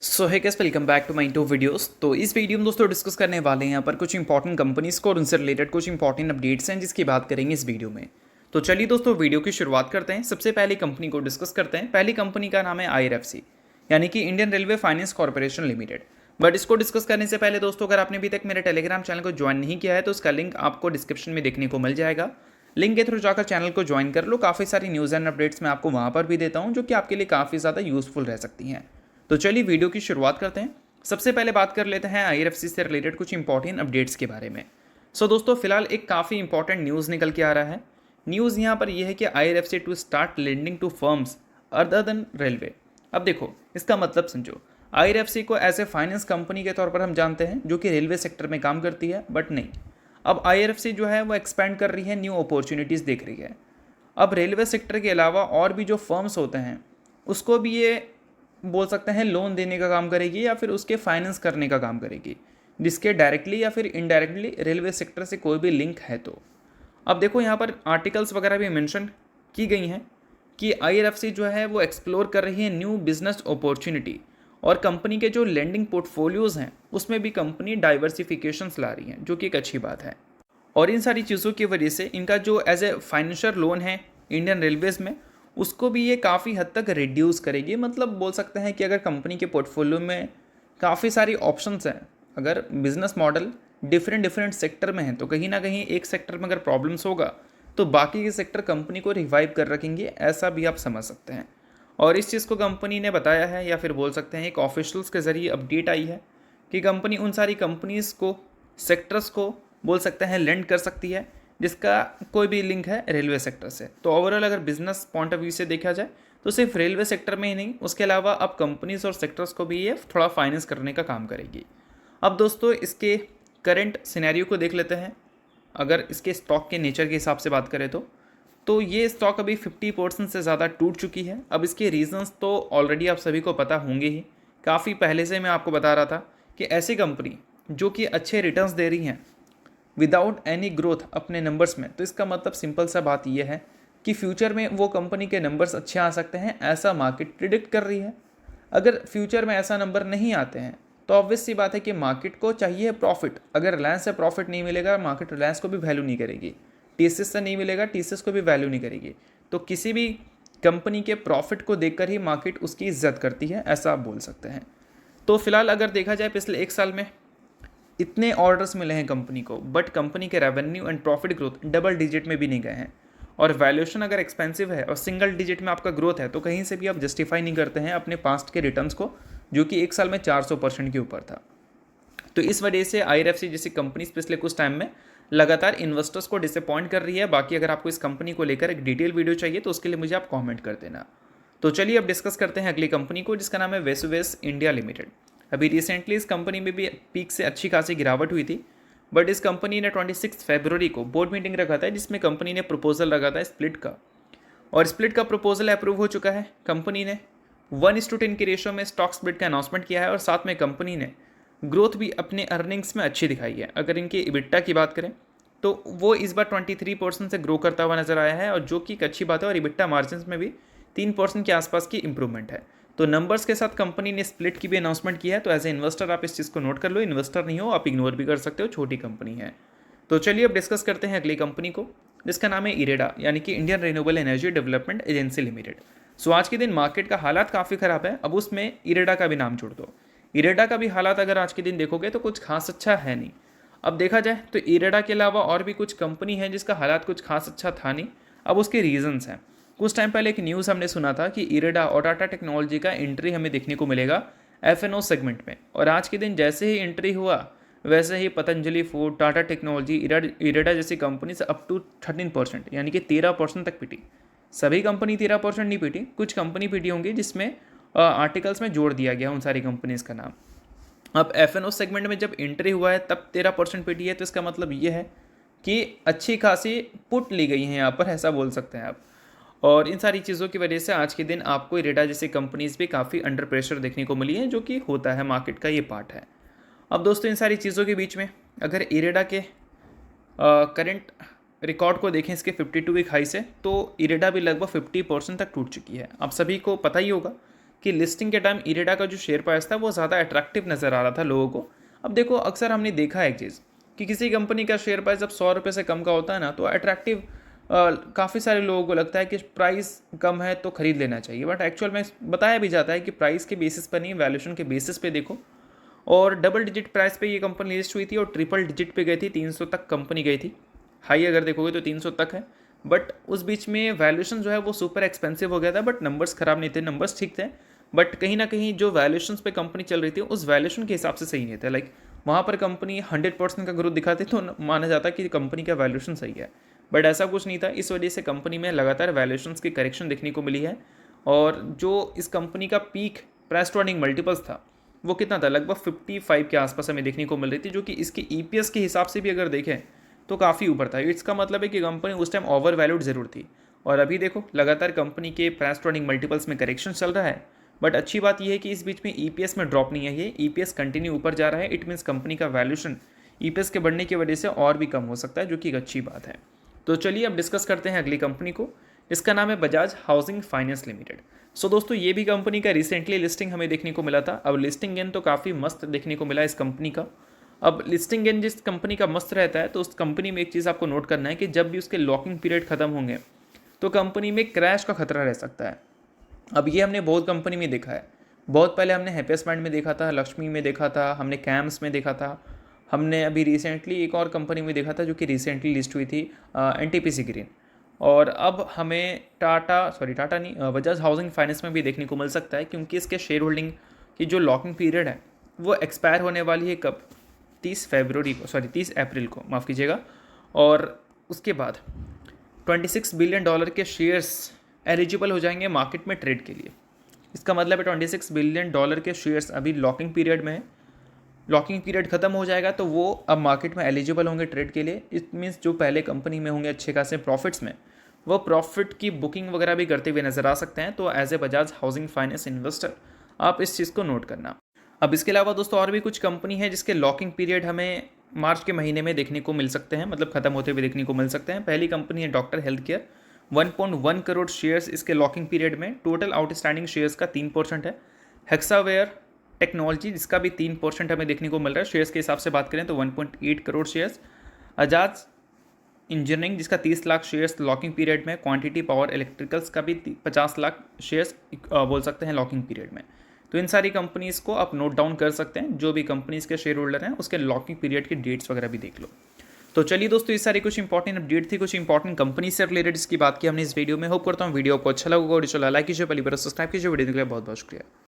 सो है guys welcome back to my to videos. तो इस वीडियो में दोस्तों डिस्कस करने वाले हैं यहाँ पर कुछ इंपॉर्टेंट कंपनीज को और उनसे रिलेटेड कुछ इंपॉर्टेंट अपडेट्स हैं जिसकी बात करेंगे इस वीडियो में। तो चलिए दोस्तों वीडियो की शुरुआत करते हैं। सबसे पहली कंपनी को डिस्कस करते हैं। पहली कंपनी का नाम है IRFC यानी कि Indian railway finance corporation limited. But इसको डिस्कस करने से पहले दोस्तों अगर आपने अभी तक मेरे टेलीग्राम चैनल को ज्वाइन नहीं किया है तो उसका लिंक आपको डिस्क्रिप्शन में देखने को मिल जाएगा। लिंक के थ्रू जाकर चैनल को ज्वाइन कर लो। काफ़ी सारी न्यूज़ एंड अपडेट्स मैं आपको वहाँ पर भी देता हूँ जो कि आपके लिए काफ़ी ज़्यादा यूजफुल रह सकती हैं। तो चलिए वीडियो की शुरुआत करते हैं। सबसे पहले बात कर लेते हैं IRFC से रिलेटेड कुछ इंपॉर्टेंट अपडेट्स के बारे में। दोस्तों फिलहाल एक काफ़ी इंपॉर्टेंट न्यूज़ निकल के आ रहा है। न्यूज़ यहाँ पर यह है कि IRFC to start lending to firms other than railway. अब देखो इसका मतलब समझो। IRFC को एज ए फाइनेंस कंपनी के तौर पर हम जानते हैं जो कि रेलवे सेक्टर में काम करती है, बट नहीं, अब IRFC जो है वो एक्सपैंड कर रही है, न्यू अपॉर्चुनिटीज़ देख रही है। अब रेलवे सेक्टर के अलावा और भी जो फर्म्स होते हैं उसको भी ये बोल सकते हैं लोन देने का काम करेगी या फिर उसके फाइनेंस करने का काम करेगी, जिसके डायरेक्टली या फिर इनडायरेक्टली रेलवे सेक्टर से कोई भी लिंक है। तो अब देखो यहाँ पर आर्टिकल्स वगैरह भी मेंशन की गई हैं कि IRFC जो है वो एक्सप्लोर कर रही है न्यू बिजनेस अपॉर्चुनिटी और कंपनी के जो लेंडिंग पोर्टफोलियोज़ हैं उसमें भी कंपनी डाइवर्सिफिकेशंस ला रही है, जो कि एक अच्छी बात है। और इन सारी चीज़ों की वजह से इनका जो एज ए फाइनेंशियल लोन है इंडियन रेलवेज़ में उसको भी ये काफ़ी हद तक रिड्यूस करेगी। मतलब बोल सकते हैं कि अगर कंपनी के पोर्टफोलियो में काफ़ी सारी ऑप्शंस हैं, अगर बिजनेस मॉडल डिफरेंट सेक्टर में है तो कहीं ना कहीं एक सेक्टर में अगर प्रॉब्लम्स होगा तो बाकी के सेक्टर कंपनी को रिवाइव कर रखेंगे, ऐसा भी आप समझ सकते हैं। और इस चीज़ को कंपनी ने बताया है या फिर बोल सकते हैं एक ऑफिशियल्स के ज़रिए अपडेट आई है कि कंपनी उन सारी कंपनीज़ को, सेक्टर्स को बोल सकते हैं लेंड कर सकती है जिसका कोई भी लिंक है रेलवे सेक्टर से। तो ओवरऑल अगर बिजनेस पॉइंट ऑफ व्यू से देखा जाए तो सिर्फ रेलवे सेक्टर में ही नहीं, उसके अलावा अब कंपनीज और सेक्टर्स को भी ये थोड़ा फाइनेंस करने का काम करेगी। अब दोस्तों इसके करंट सिनेरियो को देख लेते हैं। अगर इसके स्टॉक के नेचर के हिसाब से बात करें तो ये स्टॉक अभी 50% से ज़्यादा टूट चुकी है। अब इसके रीजंस तो ऑलरेडी आप सभी को पता होंगे ही। काफ़ी पहले से मैं आपको बता रहा था कि ऐसी कंपनी जो कि अच्छे रिटर्न्स दे रही हैं विदाउट एनी ग्रोथ अपने नंबर्स में, तो इसका मतलब सिंपल सा बात यह है कि फ्यूचर में वो कंपनी के नंबर्स अच्छे आ सकते हैं, ऐसा मार्केट प्रिडिक्ट कर रही है। अगर फ्यूचर में ऐसा नंबर नहीं आते हैं तो ऑब्वियस सी बात है कि मार्केट को चाहिए प्रॉफिट। अगर रिलायंस से प्रॉफिट नहीं मिलेगा मार्केट रिलायंस को भी वैल्यू नहीं करेगी, TCS से नहीं मिलेगा TCS को भी वैल्यू नहीं करेगी। तो किसी भी कंपनी के प्रॉफिट को देखकर ही मार्केट उसकी इज्जत करती है, ऐसा आप बोल सकते हैं। तो फिलहाल अगर देखा जाए पिछले एक साल में इतने ऑर्डर्स मिले हैं कंपनी को, बट कंपनी के revenue and profit growth double digit में भी नहीं गए हैं। और वैल्यूएशन अगर एक्सपेंसिव है और सिंगल डिजिट में आपका ग्रोथ है तो कहीं से भी आप जस्टिफाई नहीं करते हैं अपने पास्ट के रिटर्न्स को, जो कि एक साल में 400% के ऊपर था। तो इस वजह से IRFC जैसी कंपनीज पिछले कुछ टाइम में लगातार इन्वेस्टर्स को डिसअपॉइंट कर रही है। बाकी अगर आपको इस कंपनी को लेकर एक डिटेल वीडियो चाहिए तो उसके लिए मुझे आप कॉमेंट कर देना। तो चलिए अब डिस्कस करते हैं अगली कंपनी को जिसका नाम है वेसुवेस इंडिया लिमिटेड। अभी रिसेंटली इस कंपनी में भी पीक से अच्छी खासी गिरावट हुई थी, बट इस कंपनी ने 26 फरवरी को बोर्ड मीटिंग रखा था जिसमें कंपनी ने प्रपोजल रखा था स्प्लिट का, और स्प्लिट का प्रपोजल अप्रूव हो चुका है। कंपनी ने 1:10 के रेशियो में स्टॉक स्प्लिट का अनाउंसमेंट किया है और साथ में कंपनी ने ग्रोथ भी अपने अर्निंग्स में अच्छी दिखाई है। अगर इनकी EBITDA की बात करें तो वो इस बार 23% से ग्रो करता हुआ नजर आया है, और जो कि एक अच्छी बात है। और EBITDA मार्जिन में भी 3% के आसपास की इंप्रूवमेंट है। तो नंबर्स के साथ कंपनी ने स्प्लिट की भी अनाउंसमेंट किया है। तो एज ए इन्वेस्टर आप इस चीज़ को नोट कर लो, इन्वेस्टर नहीं हो आप इग्नोर भी कर सकते हो, छोटी कंपनी है। तो चलिए अब डिस्कस करते हैं अगली कंपनी को जिसका नाम है इरेडा यानी कि Indian renewable energy development agency limited. आज के दिन मार्केट का हालात काफ़ी ख़राब है, अब उसमें इरेडा का भी नाम जोड़ दो। इरेडा का भी हालात अगर आज के दिन देखोगे तो कुछ खास अच्छा है नहीं। अब देखा जाए तो इरेडा के अलावा और भी कुछ कंपनी है जिसका हालात कुछ खास अच्छा था नहीं। अब उसके रीजंस हैं। कुछ टाइम पहले एक न्यूज़ हमने सुना था कि इरेडा और टाटा टेक्नोलॉजी का एंट्री हमें देखने को मिलेगा FNO सेगमेंट में, और आज के दिन जैसे ही एंट्री हुआ वैसे ही पतंजलि फूड, टाटा टेक्नोलॉजी, इरेडा जैसी कंपनी से अप टू 13% यानी कि 13% तक पिटी। सभी कंपनी 13% नहीं पिटी, कुछ कंपनी पिटी होंगी जिसमें आर्टिकल्स में जोड़ दिया गया उन सारी कंपनीज का नाम। अब FNO सेगमेंट में जब एंट्री हुआ है तब 13% पिटी है, तो इसका मतलब ये है कि अच्छी खासी पुट ली गई है यहाँ पर, ऐसा बोल सकते हैं आप। और इन सारी चीज़ों की वजह से आज के दिन आपको इरेडा जैसी कंपनीज भी काफ़ी अंडर प्रेशर देखने को मिली है, जो कि होता है, मार्केट का ये पार्ट है। अब दोस्तों इन सारी चीज़ों के बीच में अगर इरेडा के करंट रिकॉर्ड को देखें इसके 52 वीक हाई से, तो इरेडा भी लगभग 50% तक टूट चुकी है। आप सभी को पता ही होगा कि लिस्टिंग के टाइम इरेडा का जो शेयर प्राइस था वो ज़्यादा अट्रैक्टिव नज़र आ रहा था लोगों को। अब देखो अक्सर हमने देखा है एक चीज़ कि किसी कंपनी का शेयर प्राइस जब 100 रुपये से कम का होता है ना तो अट्रैक्टिव काफ़ी सारे लोगों को लगता है कि प्राइस कम है तो ख़रीद लेना चाहिए, बट एक्चुअल में बताया भी जाता है कि प्राइस के बेसिस पर नहीं, वैल्यूएशन के बेसिस पे देखो। और डबल डिजिट प्राइस पे ये कंपनी लिस्ट हुई थी और ट्रिपल डिजिट पे गई थी, 300 तक कंपनी गई थी। हाई अगर देखोगे तो 300 तक है, बट उस बीच में वैल्यूएशन जो है वो सुपर एक्सपेंसिव हो गया था, बट नंबर्स ख़राब नहीं थे, नंबर्स ठीक थे, बट कहीं ना कहीं जो वैल्यूएशन पे कंपनी चल रही थी उस वैल्यूएशन के हिसाब से सही नहीं थे। लाइक वहाँ पर कंपनी 100% का ग्रोथ दिखाती तो माना जाता कि कंपनी का वैल्यूएशन सही है, बट ऐसा कुछ नहीं था। इस वजह से कंपनी में लगातार वैल्यूएशंस की करेक्शन देखने को मिली है। और जो इस कंपनी का peak price to earning multiples था वो कितना था, लगभग 55 के आसपास हमें देखने को मिल रही थी, जो कि इसके ईपीएस के हिसाब से भी अगर देखें तो काफ़ी ऊपर था। इसका मतलब है कि कंपनी उस टाइम ओवर वैल्यूड ज़रूर थी। और अभी देखो लगातार कंपनी के प्राइस टू अर्निंग मल्टीपल्स में करेक्शन चल रहा है, बट अच्छी बात यह है कि इस बीच में ईपीएस में ड्रॉप नहीं है, ये ईपीएस कंटिन्यू ऊपर जा रहा है। इट मीन्स कंपनी का वैल्यूएशन ईपीएस के बढ़ने की वजह से और भी कम हो सकता है, जो कि एक अच्छी बात है। तो चलिए अब डिस्कस करते हैं अगली कंपनी को। इसका नाम है बजाज हाउसिंग फाइनेंस लिमिटेड। सो दोस्तों ये भी कंपनी का रिसेंटली लिस्टिंग हमें देखने को मिला था। अब लिस्टिंग गेन तो काफ़ी मस्त देखने को मिला इस कंपनी का। अब लिस्टिंग गेन जिस कंपनी का मस्त रहता है तो उस कंपनी में एक चीज़ आपको नोट करना है कि जब भी उसके लॉकिंग पीरियड खत्म होंगे तो कंपनी में क्रैश का खतरा रह सकता है। अब ये हमने बहुत कंपनी में देखा है। बहुत पहले हमने हैप्पीएस्ट माइंड में देखा था, लक्ष्मी में देखा था, हमने कैम्स में देखा था, हमने अभी रिसेंटली एक और कंपनी में देखा था जो कि रिसेंटली लिस्ट हुई थी एनटीपीसी ग्रीन। और अब हमें टाटा नहीं, बजाज हाउसिंग फाइनेंस में भी देखने को मिल सकता है, क्योंकि इसके शेयर होल्डिंग की जो लॉकिंग पीरियड है वो एक्सपायर होने वाली है कब, 30 अप्रैल को, माफ़ कीजिएगा। और उसके बाद $26 बिलियन के शेयर्स एलिजिबल हो जाएंगे मार्केट में ट्रेड के लिए। इसका मतलब है $26 बिलियन के शेयर्स अभी लॉकिंग पीरियड में है। लॉकिंग पीरियड खत्म हो जाएगा तो वो अब मार्केट में एलिजिबल होंगे ट्रेड के लिए। इट मीन्स जो पहले कंपनी में होंगे अच्छे खासे प्रॉफिट्स में, वो प्रॉफिट की बुकिंग वगैरह भी करते हुए नजर आ सकते हैं। तो as a Bajaj housing finance investor आप इस चीज़ को नोट करना। अब इसके अलावा दोस्तों और भी कुछ कंपनी है जिसके लॉकिंग पीरियड हमें मार्च के महीने में देखने को मिल सकते हैं, मतलब खत्म होते हुए देखने को मिल सकते हैं। पहली कंपनी है doctor health care, 1.1 crore shares इसके लॉकिंग पीरियड में, टोटल आउटस्टैंडिंग शेयर्स का 3% है। हेक्सावेयर टेक्नोलॉजी जिसका भी 3% हमें देखने को मिल रहा है शेयर्स के हिसाब से बात करें तो 1.8 करोड़ शेयर्स। अजाज इंजीनियरिंग जिसका 30 लाख शेयर्स लॉकिंग पीरियड में, क्वांटिटी पावर इलेक्ट्रिकल्स का भी 50 लाख शेयर्स बोल सकते हैं लॉकिंग पीरियड में। तो इन सारी कंपनीज़ को आप नोट डाउन कर सकते हैं, जो भी कंपनीज़ के शेयर होल्डर हैं उसके लॉकिंग पीरियड की डेट्स वगैरह भी देख लो। तो चलिए दोस्तों ये सारी कुछ इंपॉर्टेंट अपडेट थी, कुछ इंपॉर्टेंट कंपनी से रिलेटेड इसकी बात की हमने इस वीडियो में। होप करता हूँ वीडियो आपको अच्छा लगा और चला लाइक कीजिए, पहली बार सब्सक्राइब कीजिए। वीडियो के लिए बहुत बहुत शुक्रिया।